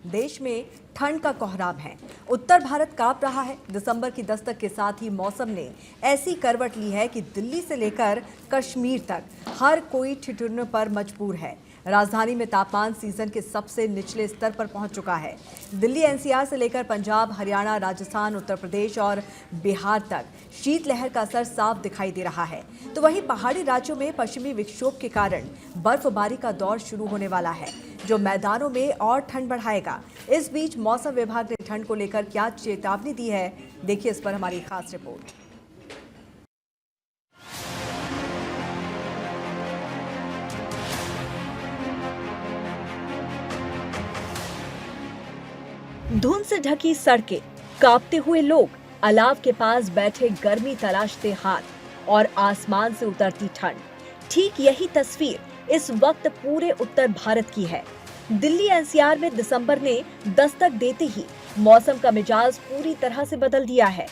देश में ठंड का कोहराम है। उत्तर भारत कांप रहा है। दिसंबर की दस्तक के साथ ही मौसम ने ऐसी करवट ली है कि दिल्ली से लेकर कश्मीर तक हर कोई ठिठुरने पर मजबूर है। राजधानी में तापमान सीजन के सबसे निचले स्तर पर पहुंच चुका है। दिल्ली एनसीआर से लेकर पंजाब, हरियाणा, राजस्थान, उत्तर प्रदेश और बिहार तक शीतलहर का असर साफ दिखाई दे रहा है। तो वहीं पहाड़ी राज्यों में पश्चिमी विक्षोभ के कारण बर्फबारी का दौर शुरू होने वाला है, जो मैदानों में और ठंड बढ़ाएगा। इस बीच मौसम विभाग ने ठंड को लेकर क्या चेतावनी दी है, देखिए इस पर हमारी खास रिपोर्ट। धुंध से ढकी सड़कें, कांपते हुए लोग, अलाव के पास बैठे गर्मी तलाशते हाथ और आसमान से उतरती ठंड। ठीक यही तस्वीर इस वक्त पूरे उत्तर भारत की है। दिल्ली एनसीआर में दिसंबर ने दस्तक देते ही मौसम का मिजाज पूरी तरह से बदल दिया है।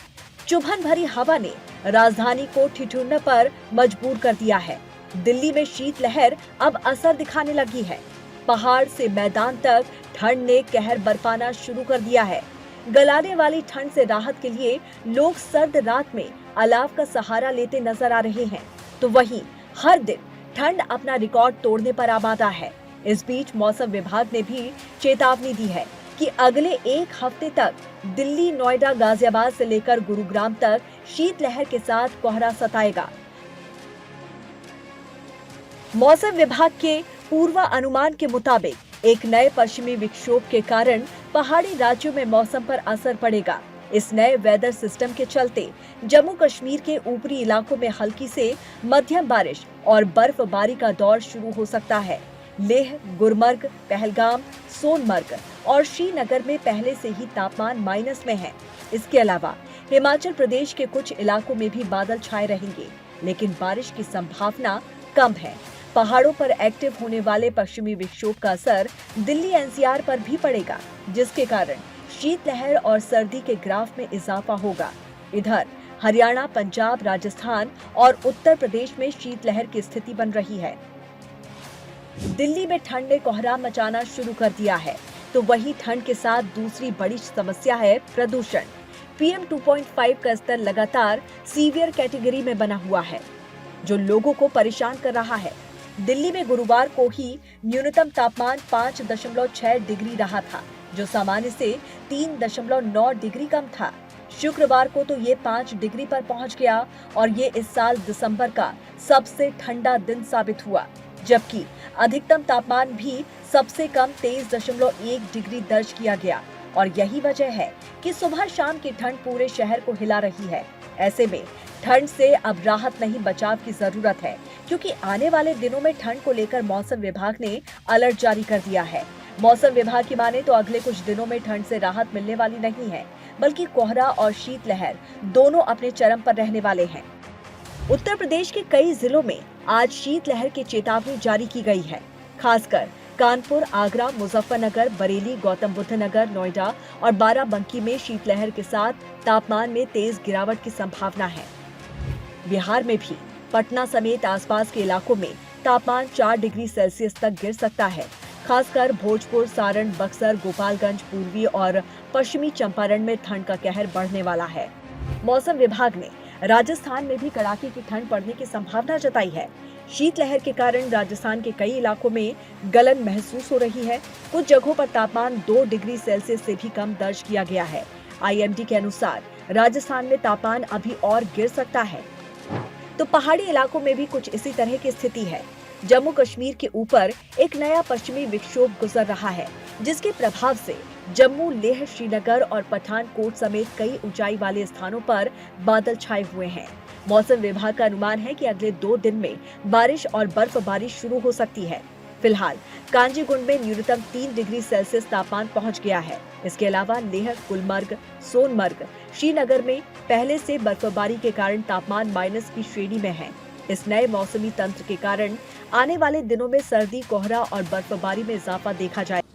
चुभन भरी हवा ने राजधानी को ठिठुरने पर मजबूर कर दिया है। दिल्ली में शीतलहर अब असर दिखाने लगी है। पहाड़ से मैदान तक ठंड ने कहर बरपाना शुरू कर दिया है। गलाने वाली ठंड से राहत के लिए लोग सर्द रात में अलाव का सहारा लेते नजर आ रहे हैं, तो वहीं हर दिन ठंड अपना रिकॉर्ड तोड़ने पर आमादा है। इस बीच मौसम विभाग ने भी चेतावनी दी है कि अगले एक हफ्ते तक दिल्ली, नोएडा, गाजियाबाद से लेकर गुरुग्राम तक शीतलहर के साथ कोहरा सताएगा। मौसम विभाग के पूर्वानुमान के मुताबिक एक नए पश्चिमी विक्षोभ के कारण पहाड़ी राज्यों में मौसम पर असर पड़ेगा। इस नए वेदर सिस्टम के चलते जम्मू कश्मीर के ऊपरी इलाकों में हल्की से मध्यम बारिश और बर्फबारी का दौर शुरू हो सकता है। लेह, गुलमर्ग, पहलगाम, सोनमर्ग और श्रीनगर में पहले से ही तापमान माइनस में है। इसके अलावा हिमाचल प्रदेश के कुछ इलाकों में भी बादल छाए रहेंगे, लेकिन बारिश की संभावना कम है। पहाड़ों पर एक्टिव होने वाले पश्चिमी विक्षोभ का असर दिल्ली एनसीआर पर भी पड़ेगा, जिसके कारण शीतलहर और सर्दी के ग्राफ में इजाफा होगा। इधर हरियाणा, पंजाब, राजस्थान और उत्तर प्रदेश में शीतलहर की स्थिति बन रही है। दिल्ली में ठंड ने कोहराम मचाना शुरू कर दिया है, तो वहीं ठंड के साथ दूसरी बड़ी समस्या है प्रदूषण। PM 2.5 का स्तर लगातार सीवियर कैटेगरी में बना हुआ है, जो लोगों को परेशान कर रहा है। दिल्ली में गुरुवार को ही न्यूनतम तापमान 5.6 डिग्री रहा था, जो सामान्य से 3.9 डिग्री कम था। शुक्रवार को तो ये 5 डिग्री पर पहुंच गया और ये इस साल दिसंबर का सबसे ठंडा दिन साबित हुआ, जबकि अधिकतम तापमान भी सबसे कम 23.1 डिग्री दर्ज किया गया। और यही वजह है कि सुबह शाम की ठंड पूरे शहर को हिला रही है। ऐसे में ठंड से अब राहत नहीं, बचाव की जरूरत है, क्योंकि आने वाले दिनों में ठंड को लेकर मौसम विभाग ने अलर्ट जारी कर दिया है। मौसम विभाग की माने तो अगले कुछ दिनों में ठंड से राहत मिलने वाली नहीं है, बल्कि कोहरा और शीतलहर दोनों अपने चरम पर रहने वाले हैं। उत्तर प्रदेश के कई जिलों में आज शीतलहर की चेतावनी जारी की गई है। खासकर कानपुर, आगरा, मुजफ्फरनगर, बरेली, गौतम बुद्ध नगर, नोएडा और बाराबंकी में शीतलहर के साथ तापमान में तेज गिरावट की संभावना है। बिहार में भी पटना समेत आसपास के इलाकों में तापमान 4 डिग्री सेल्सियस तक गिर सकता है। खासकर भोजपुर, सारण, बक्सर, गोपालगंज, पूर्वी और पश्चिमी चंपारण में ठंड का कहर बढ़ने वाला है। मौसम विभाग ने राजस्थान में भी कड़ाके की ठंड पड़ने की संभावना जताई है। शीतलहर के कारण राजस्थान के कई इलाकों में गलन महसूस हो रही है। कुछ जगहों पर तापमान 2 डिग्री सेल्सियस से भी कम दर्ज किया गया है। IMD के अनुसार राजस्थान में तापमान अभी और गिर सकता है। तो पहाड़ी इलाकों में भी कुछ इसी तरह की स्थिति है। जम्मू कश्मीर के ऊपर एक नया पश्चिमी विक्षोभ गुजर रहा है, जिसके प्रभाव से जम्मू, लेह, श्रीनगर और पठानकोट समेत कई ऊंचाई वाले स्थानों पर बादल छाए हुए हैं। मौसम विभाग का अनुमान है कि अगले 2 दिन में बारिश और बर्फबारी शुरू हो सकती है। फिलहाल कांजीगुंड में न्यूनतम 3 डिग्री सेल्सियस तापमान पहुंच गया है। इसके अलावा लेह, गुलमर्ग, सोनमर्ग, श्रीनगर में पहले से बर्फबारी के कारण तापमान माइनस की श्रेणी में है। इस नए मौसमी तंत्र के कारण आने वाले दिनों में सर्दी, कोहरा और बर्फबारी में इजाफा देखा जाएगा।